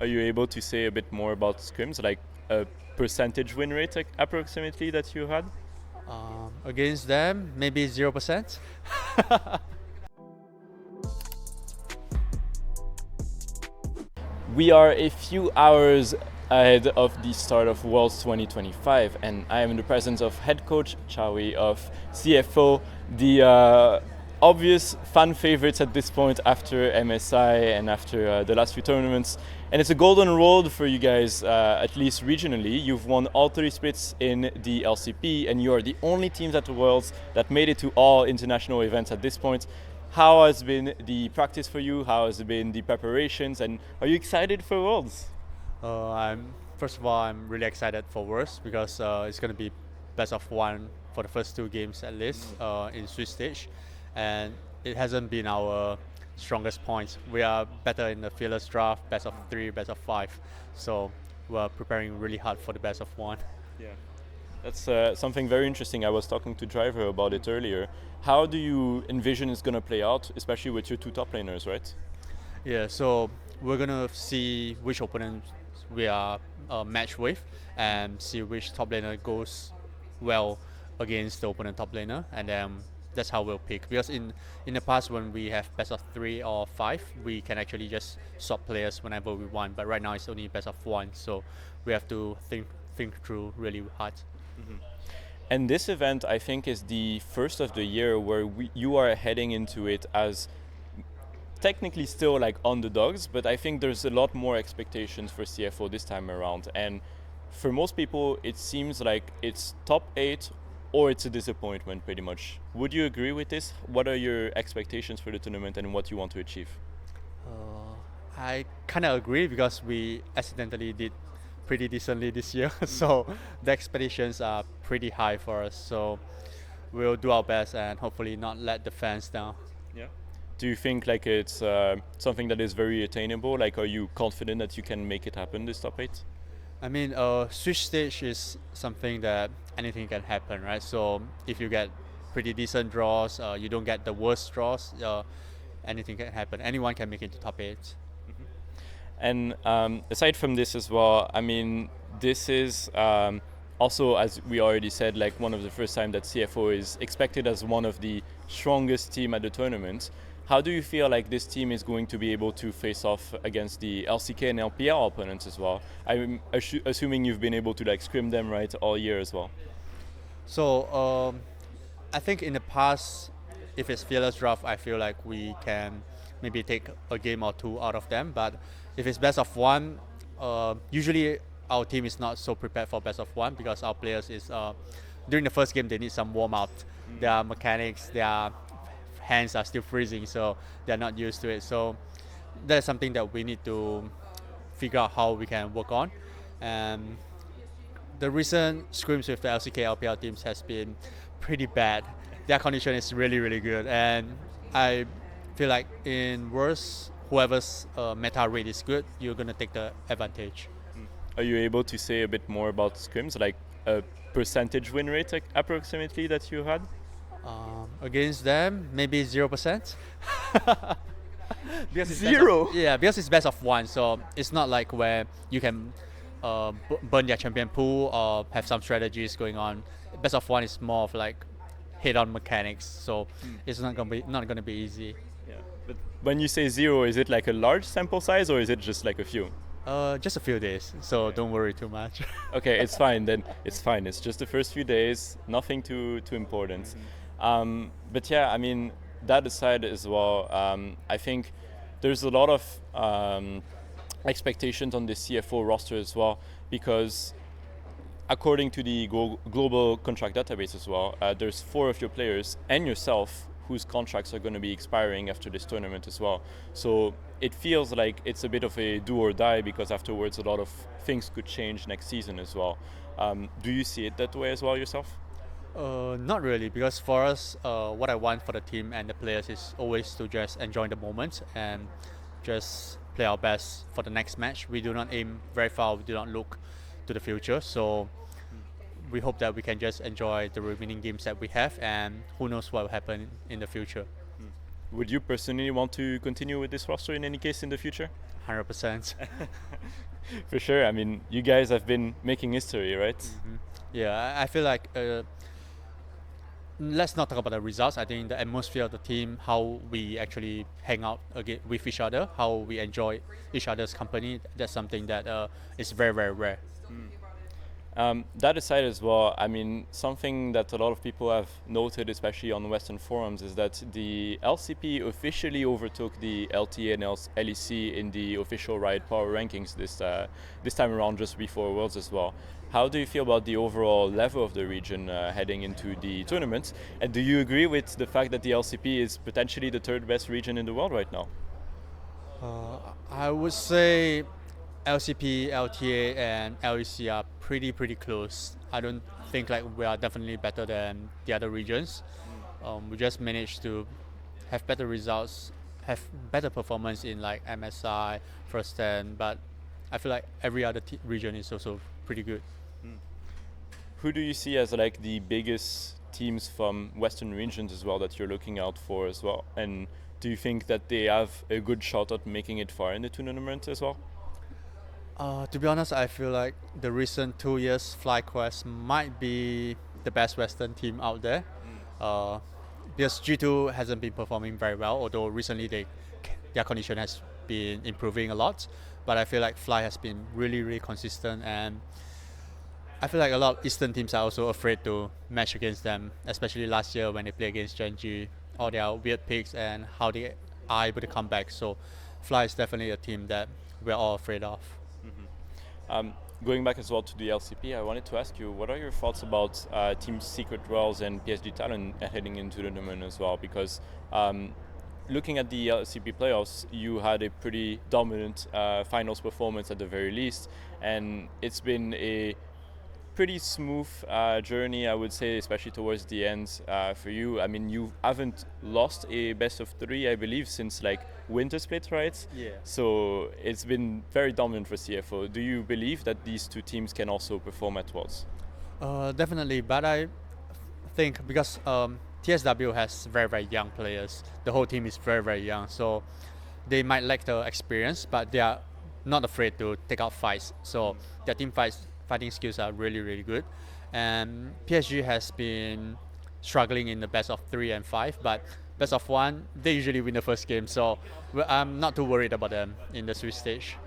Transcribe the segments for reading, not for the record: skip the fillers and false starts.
Are you able to say a bit more about scrims, like a percentage win rate approximately that you had? Against them, maybe 0%. We are a few hours ahead of the start of Worlds 2025, and I am in the presence of head coach Chawy of CFO, the obvious fan favorites at this point after MSI and after the last few tournaments. And it's a golden road for you guys, at least regionally. You've won all 3 splits in the LCP, and you are the only teams at the Worlds that made it to all international events at this point. How has been the practice for you? How has it been the preparations? And are you excited for Worlds? I'm First of all, I'm really excited for Worlds because it's going to be best of 1 for the first 2 games at least in Swiss stage, and it hasn't been our strongest points. We are better in the fearless draft, best of 3, best of 5, so we're preparing really hard for the best of 1. Yeah. That's something very interesting. I was talking to Driver about it earlier. How do you envision it's going to play out, especially with your 2 top laners, right? Yeah, so we're gonna see which opponents we are matched with and see which top laner goes well against the opponent top laner, and then that's how we'll pick. Because in the past, when we have best of 3 or 5, we can actually just swap players whenever we want. But right now it's only best of 1, so we have to think through really hard. And this event, I think, is the first of the year where you are heading into it as technically still like underdogs, but I think there's a lot more expectations for CFO this time around. And for most people, it seems like it's top 8 or it's a disappointment pretty much. Would you agree with this? What are your expectations for the tournament and what you want to achieve? I kind of agree because we accidentally did pretty decently this year, so the expectations are pretty high for us. So we'll do our best and hopefully not let the fans down. Yeah. Do you think like it's something that is very attainable? Like, are you confident that you can make it happen, this top 8? I mean, switch stage is something that anything can happen, right? So if you get pretty decent draws, you don't get the worst draws, anything can happen. Anyone can make it to top 8. And aside from this as well, I mean, this is also, as we already said, like one of the first time that CFO is expected as one of the strongest team at the tournament. How do you feel like this team is going to be able to face off against the LCK and LPL opponents as well? I'm assuming you've been able to like scrim them right all year as well. So I think in the past, if it's fearless draft, I feel like we can maybe take a game or 2 out of them. But if it's best of 1, usually our team is not so prepared for best of 1 because our players is during the first game they need some warm up. Their mechanics, their hands are still freezing, so they're not used to it. So that's something that we need to figure out how we can work on. And the recent scrims with the LCK LPL teams has been pretty bad. Their condition is really, really good, and I feel like in worse, whoever's meta rate is good, you're gonna take the advantage. Are you able to say a bit more about scrims, like a percentage win rate approximately that you had? Against them, maybe 0%. Because it's Zero? because it's best of 1, so it's not like where you can burn their champion pool or have some strategies going on. Best of 1 is more of like hit-on mechanics, so it's not gonna be easy. Yeah. But when you say 0, is it like a large sample size or is it just like a few? Just a few days, so don't worry too much. Okay, it's fine then. It's fine. It's just the first few days, nothing too important. But yeah, I mean, that aside as well, I think there's a lot of expectations on the CFO roster as well, because according to the global contract database as well, there's 4 of your players and yourself whose contracts are going to be expiring after this tournament as well. So it feels like it's a bit of a do or die, because afterwards a lot of things could change next season as well. Do you see it that way as well yourself? Not really, because for us, what I want for the team and the players is always to just enjoy the moment and just play our best for the next match. We do not aim very far, we do not look to the future, so we hope that we can just enjoy the remaining games that we have, and who knows what will happen in the future. would you personally want to continue with this roster in any case in the future? 100%. For sure. I mean, you guys have been making history, right? Mm-hmm. Yeah, I feel like let's not talk about the results. I think the atmosphere of the team, how we actually hang out again with each other, how we enjoy each other's company, that's something that is very, very rare. That aside as well, I mean, something that a lot of people have noted, especially on Western forums, is that the LCP officially overtook the LTA and LEC in the official Riot Power rankings this time around, just before Worlds as well. How do you feel about the overall level of the region heading into the tournament? And do you agree with the fact that the LCP is potentially the third best region in the world right now? I would say LCP, LTA, and LEC are pretty close. I don't think like we are definitely better than the other regions. We just managed to have better results, have better performance in like MSI, First 10, but I feel like every other region is also pretty good. Who do you see as like the biggest teams from Western regions as well that you're looking out for as well? And do you think that they have a good shot at making it far in the tournament as well? To be honest, I feel like the recent 2 years FlyQuest might be the best Western team out there. Because G2 hasn't been performing very well, although recently their condition has been improving a lot. But I feel like Fly has been really consistent, and I feel like a lot of Eastern teams are also afraid to match against them, especially last year when they play against Gen.G, all their weird picks and how they are able to come back. So Fly is definitely a team that we're all afraid of. Going back as well to the LCP, I wanted to ask you, what are your thoughts about Team Secret Royals and PSG Talent heading into the tournament as well? Because looking at the LCP playoffs, you had a pretty dominant finals performance at the very least, and it's been a pretty smooth journey, I would say, especially towards the end for you. I mean, you haven't lost a best of 3, I believe, since like Winter Split, right? Yeah. So it's been very dominant for CFO. Do you believe that these two teams can also perform at Worlds? Definitely, but I think because TSW has very young players, the whole team is very young, so they might lack the experience, but they are not afraid to take out fights. So their team fighting skills are really good, and PSG has been struggling in the best of 3 and 5, but best of 1 they usually win the first game, so I'm not too worried about them in the Swiss stage.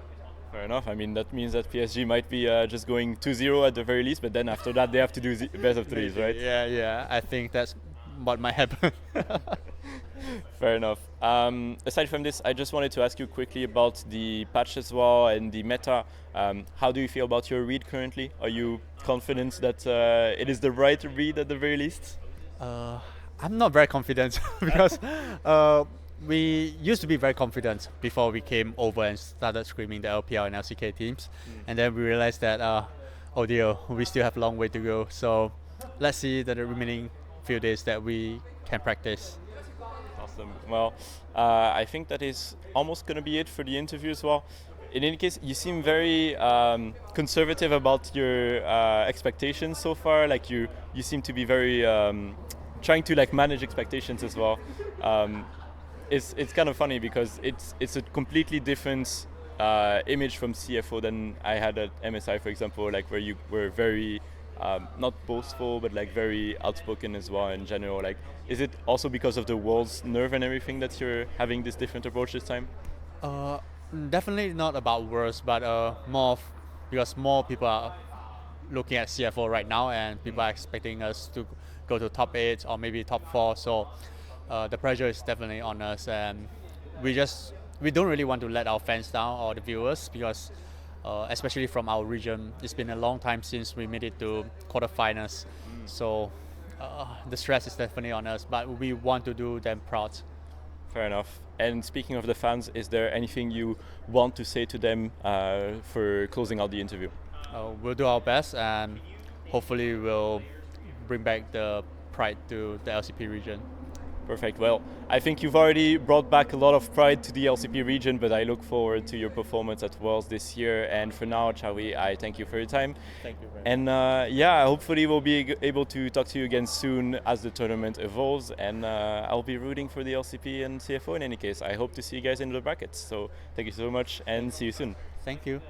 Fair enough. I mean, that means that PSG might be just going 2-0 at the very least, but then after that they have to do best of 3s, right? Yeah, I think that's what might happen. Fair enough. Aside from this, I just wanted to ask you quickly about the patch as well and the meta. How do you feel about your read currently? Are you confident that it is the right read at the very least? I'm not very confident because we used to be very confident before we came over and started screaming the LPL and LCK teams, and then we realized that oh dear, we still have a long way to go. So let's see the remaining few days that we can practice. Awesome. Well, I think that is almost going to be it for the interview as well. In any case, you seem very conservative about your expectations so far. Like you seem to be very trying to like manage expectations as well. It's kind of funny because it's a completely different image from CFO than I had at MSI, for example, like where you were very not boastful, but like very outspoken as well in general. Like, is it also because of the world's nerve and everything that you're having this different approach this time? Definitely not about words, but because more people are looking at CFO right now, and people are expecting us to go to top 8 or maybe top 4. So the pressure is definitely on us, and we don't really want to let our fans down or the viewers, because especially from our region, it's been a long time since we made it to quarterfinals. So the stress is definitely on us, but we want to do them proud. Fair enough. And speaking of the fans, is there anything you want to say to them for closing out the interview? We'll do our best, and hopefully we'll bring back the pride to the LCP region. Perfect. Well, I think you've already brought back a lot of pride to the LCP region, but I look forward to your performance at Worlds this year. And for now, Chawy, I thank you for your time. Thank you very much. And yeah, hopefully we'll be able to talk to you again soon as the tournament evolves. And I'll be rooting for the LCP and CFO in any case. I hope to see you guys in the brackets. So thank you so much and see you soon. Thank you.